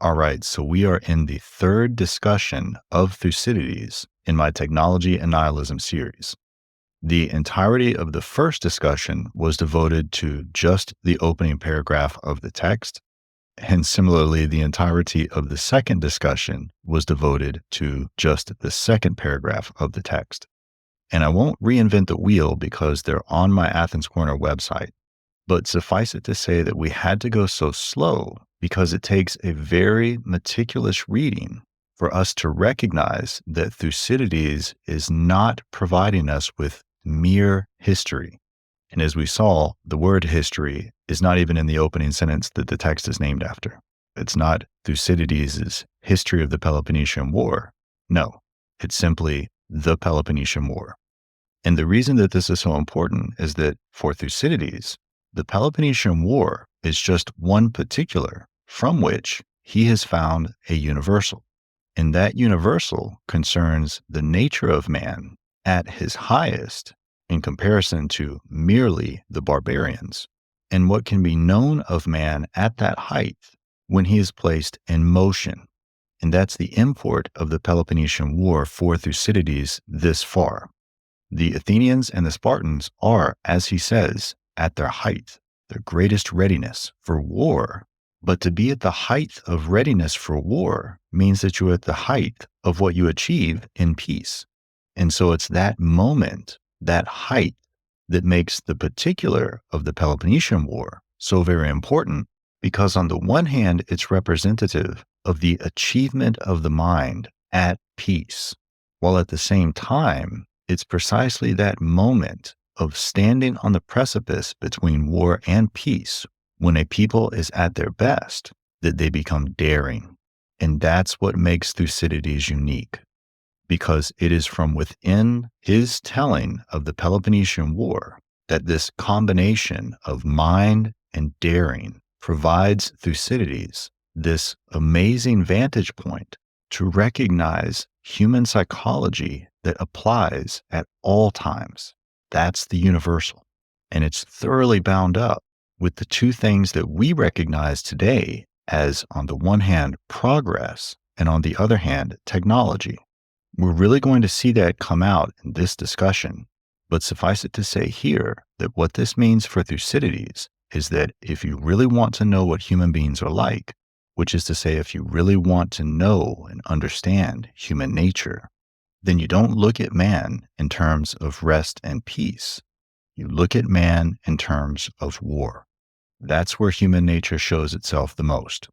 All right, so we are in the third discussion of Thucydides in my Technology and Nihilism series. The entirety of the first discussion was devoted to just the opening paragraph of the text, and similarly, the entirety of the second discussion was devoted to just the second paragraph of the text. And I won't reinvent the wheel because they're on my Athens Corner website. But suffice it to say that we had to go so slow because it takes a very meticulous reading for us to recognize that Thucydides is not providing us with mere history. And as we saw, the word history is not even in the opening sentence that the text is named after. It's not Thucydides' History of the Peloponnesian War. No, it's simply the Peloponnesian War. And the reason that this is so important is that for Thucydides, the Peloponnesian War is just one particular from which he has found a universal. And that universal concerns the nature of man at his highest in comparison to merely the barbarians, and what can be known of man at that height when he is placed in motion. And that's the import of the Peloponnesian War for Thucydides this far. The Athenians and the Spartans are, as he says, at their height, their greatest readiness for war. But to be at the height of readiness for war means that you're at the height of what you achieve in peace. And so it's that moment, that height, that makes the particular of the Peloponnesian War so very important, because on the one hand, it's representative of the achievement of the mind at peace, while at the same time, it's precisely that moment of standing on the precipice between war and peace when a people is at their best that they become daring. And that's what makes Thucydides unique, because it is from within his telling of the Peloponnesian War that this combination of mind and daring provides Thucydides this amazing vantage point to recognize human psychology that applies at all times. That's the universal. And it's thoroughly bound up with the two things that we recognize today as, on the one hand, progress, and on the other hand, technology. We're really going to see that come out in this discussion, but suffice it to say here that what this means for Thucydides is that if you really want to know what human beings are like, which is to say, if you really want to know and understand human nature, then you don't look at man in terms of rest and peace. You look at man in terms of war. That's where human nature shows itself the most.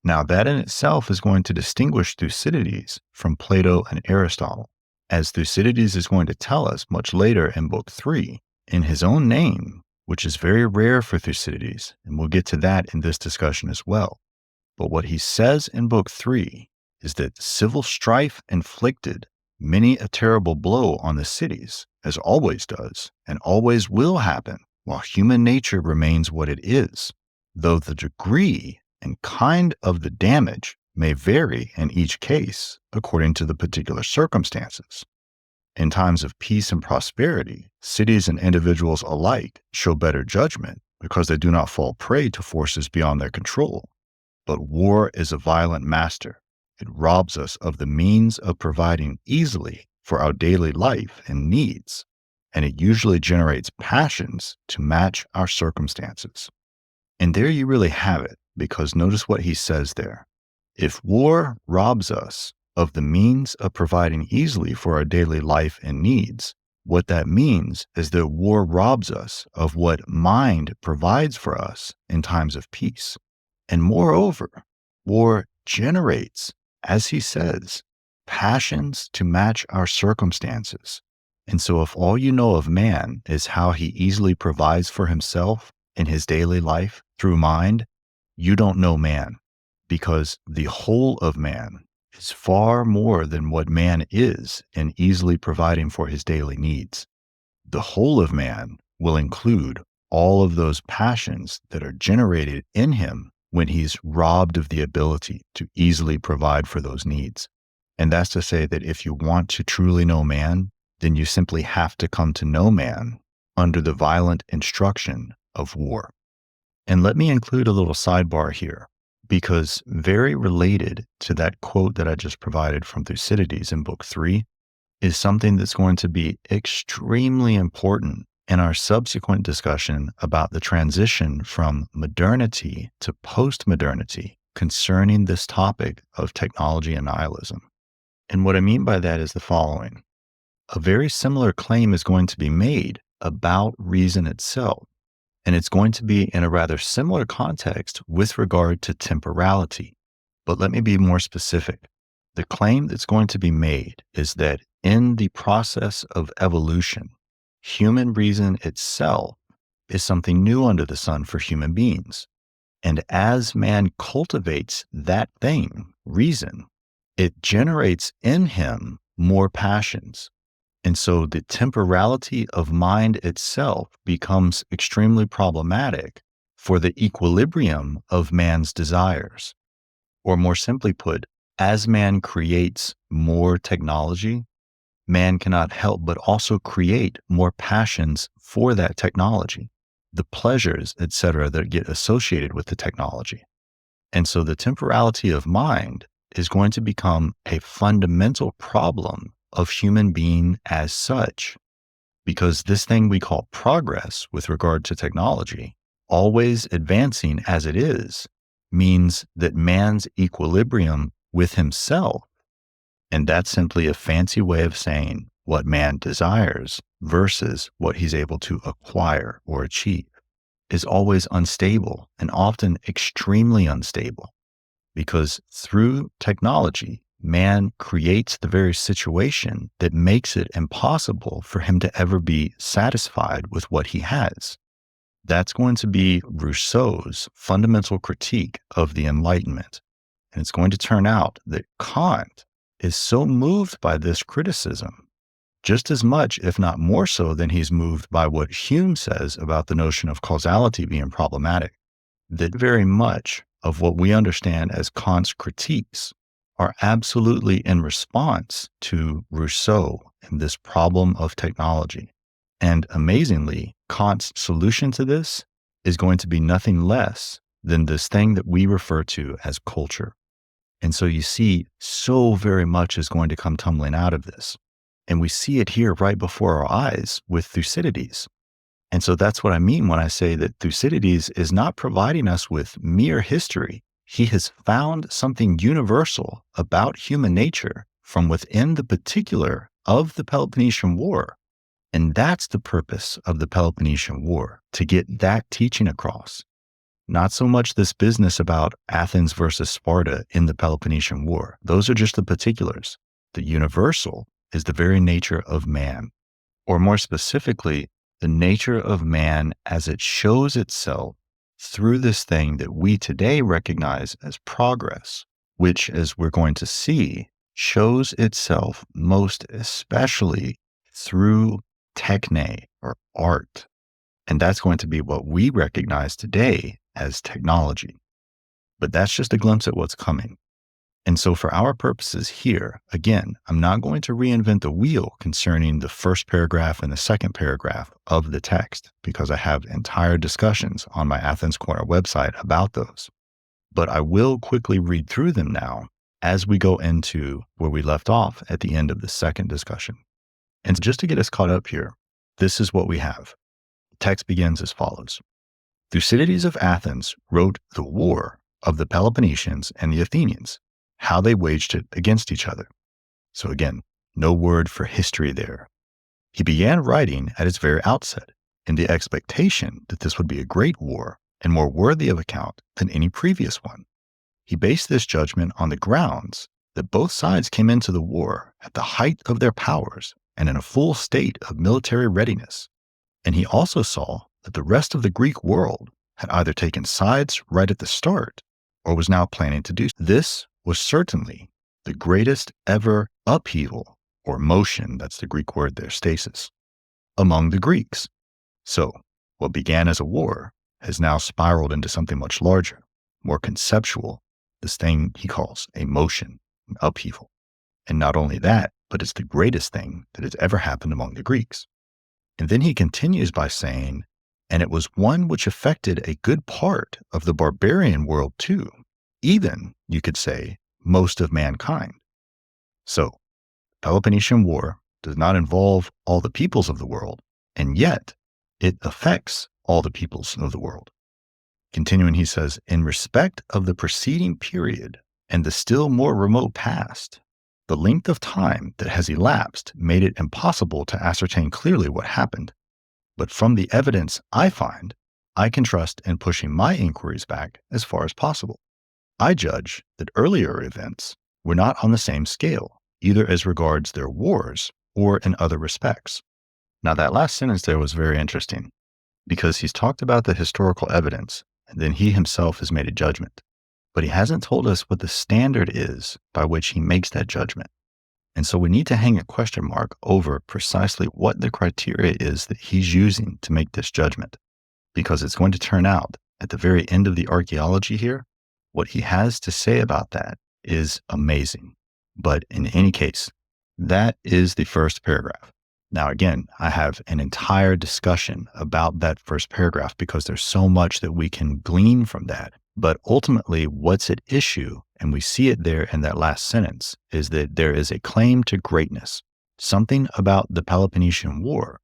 Now, that in itself is going to distinguish Thucydides from Plato and Aristotle, as Thucydides is going to tell us much later in Book 3, in his own name, which is very rare for Thucydides, and we'll get to that in this discussion as well. But what he says in Book 3 is that civil strife inflicted many a terrible blow on the cities, as always does, and always will happen, while human nature remains what it is, though the degree and kind of the damage may vary in each case according to the particular circumstances. In times of peace and prosperity, cities and individuals alike show better judgment because they do not fall prey to forces beyond their control. But war is a violent master. It robs us of the means of providing easily for our daily life and needs, and it usually generates passions to match our circumstances. And there you really have it, because notice what he says there. If war robs us of the means of providing easily for our daily life and needs, what that means is that war robs us of what mind provides for us in times of peace. And moreover, war generates, as he says, passions to match our circumstances. And so if all you know of man is how he easily provides for himself in his daily life through mind, you don't know man, because the whole of man is far more than what man is in easily providing for his daily needs. The whole of man will include all of those passions that are generated in him when he's robbed of the ability to easily provide for those needs. And that's to say that if you want to truly know man, then you simply have to come to know man under the violent instruction of war. And let me include a little sidebar here. Because very related to that quote that I just provided from Thucydides in book 3 is something that's going to be extremely important in our subsequent discussion about the transition from modernity to post-modernity concerning this topic of technology and nihilism. And what I mean by that is the following. A very similar claim is going to be made about reason itself, and it's going to be in a rather similar context with regard to temporality. But let me be more specific. The claim that's going to be made is that in the process of evolution, human reason itself is something new under the sun for human beings. And as man cultivates that thing, reason, it generates in him more passions. And so the temporality of mind itself becomes extremely problematic for the equilibrium of man's desires. Or more simply put, as man creates more technology, man cannot help but also create more passions for that technology, the pleasures, etc., that get associated with the technology. And so the temporality of mind is going to become a fundamental problem of human being as such, because this thing we call progress with regard to technology, always advancing as it is, means that man's equilibrium with himself, and that's simply a fancy way of saying what man desires versus what he's able to acquire or achieve, is always unstable and often extremely unstable. Because through technology, man creates the very situation that makes it impossible for him to ever be satisfied with what he has. That's going to be Rousseau's fundamental critique of the Enlightenment. And it's going to turn out that Kant is so moved by this criticism, just as much, if not more so, than he's moved by what Hume says about the notion of causality being problematic, that very much of what we understand as Kant's critiques are absolutely in response to Rousseau and this problem of technology. And amazingly, Kant's solution to this is going to be nothing less than this thing that we refer to as culture. And so you see, so very much is going to come tumbling out of this. And we see it here right before our eyes with Thucydides. And so that's what I mean when I say that Thucydides is not providing us with mere history. He has found something universal about human nature from within the particular of the Peloponnesian War. And that's the purpose of the Peloponnesian War, to get that teaching across. Not so much this business about Athens versus Sparta in the Peloponnesian War. Those are just the particulars. The universal is the very nature of man, or more specifically, the nature of man as it shows itself through this thing that we today recognize as progress, which, as we're going to see, shows itself most especially through techne, or art. And that's going to be what we recognize today as technology. But that's just a glimpse at what's coming. And so for our purposes here, again, I'm not going to reinvent the wheel concerning the first paragraph and the second paragraph of the text, because I have entire discussions on my Athens Corner website about those. But I will quickly read through them now as we go into where we left off at the end of the second discussion. And just to get us caught up here, this is what we have. The text begins as follows. Thucydides of Athens wrote the war of the Peloponnesians and the Athenians, how they waged it against each other. So again, no word for history there. He began writing at its very outset, in the expectation that this would be a great war and more worthy of account than any previous one. He based this judgment on the grounds that both sides came into the war at the height of their powers and in a full state of military readiness. And he also saw that the rest of the Greek world had either taken sides right at the start or was now planning to do so. This was certainly the greatest ever upheaval or motion, that's the Greek word there, stasis, among the Greeks. So what began as a war has now spiraled into something much larger, more conceptual, this thing he calls a motion, an upheaval. And not only that, but it's the greatest thing that has ever happened among the Greeks. And then he continues by saying, and it was one which affected a good part of the barbarian world too, even, you could say, most of mankind. So, Peloponnesian War does not involve all the peoples of the world, and yet it affects all the peoples of the world. Continuing, he says, in respect of the preceding period and the still more remote past, the length of time that has elapsed made it impossible to ascertain clearly what happened. But from the evidence I find, I can trust in pushing my inquiries back as far as possible. I judge that earlier events were not on the same scale, either as regards their wars or in other respects. Now, that last sentence there was very interesting because he's talked about the historical evidence and then he himself has made a judgment. But he hasn't told us what the standard is by which he makes that judgment. And so we need to hang a question mark over precisely what the criteria is that he's using to make this judgment, because it's going to turn out at the very end of the archaeology here, what he has to say about that is amazing. But in any case, that is the first paragraph. Now, again, I have an entire discussion about that first paragraph because there's so much that we can glean from that. But ultimately, what's at issue, and we see it there in that last sentence, is that there is a claim to greatness. Something about the Peloponnesian War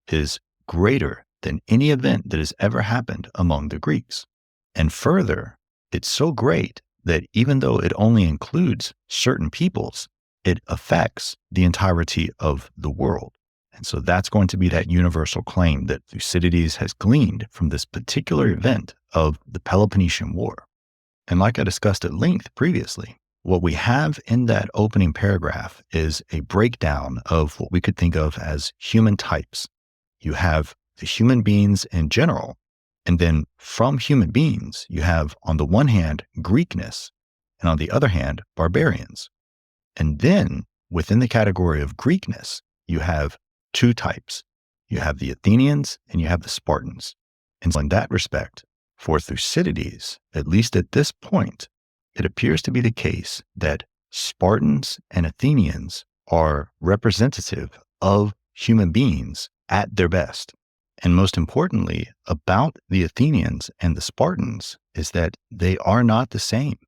is greater than any event that has ever happened among the Greeks. And further, it's so great that even though it only includes certain peoples, it affects the entirety of the world. And so that's going to be that universal claim that Thucydides has gleaned from this particular event of the Peloponnesian War. And like I discussed at length previously, what we have in that opening paragraph is a breakdown of what we could think of as human types. You have the human beings in general, and then from human beings, you have on the one hand, Greekness, and on the other hand, barbarians. And then within the category of Greekness, you have two types. You have the Athenians and you have the Spartans. And so in that respect, for Thucydides, at least at this point, it appears to be the case that Spartans and Athenians are representative of human beings at their best. And most importantly, about the Athenians and the Spartans is that they are not the same.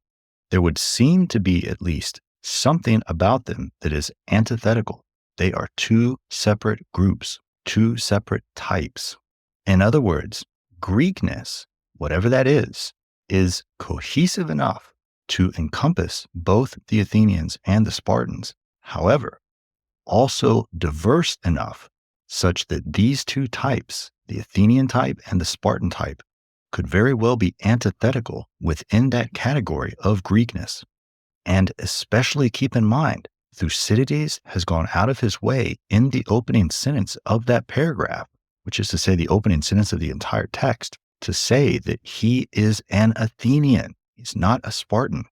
There would seem to be at least something about them that is antithetical. They are two separate groups, two separate types. In other words, Greekness, whatever that is cohesive enough to encompass both the Athenians and the Spartans. However, also diverse enough such that these two types, the Athenian type and the Spartan type, could very well be antithetical within that category of Greekness. And especially keep in mind, Thucydides has gone out of his way in the opening sentence of that paragraph, which is to say the opening sentence of the entire text, to say that he is an Athenian. He's not a Spartan.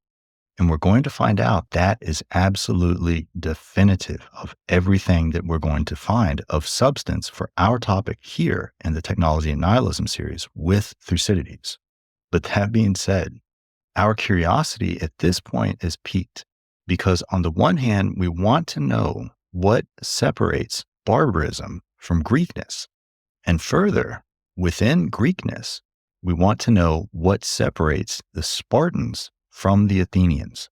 And we're going to find out that is absolutely definitive of everything that we're going to find of substance for our topic here in the Technology and Nihilism series with Thucydides. But that being said, our curiosity at this point is piqued because on the one hand, we want to know what separates barbarism from Greekness. And further, within Greekness, we want to know what separates the Spartans from the Athenians.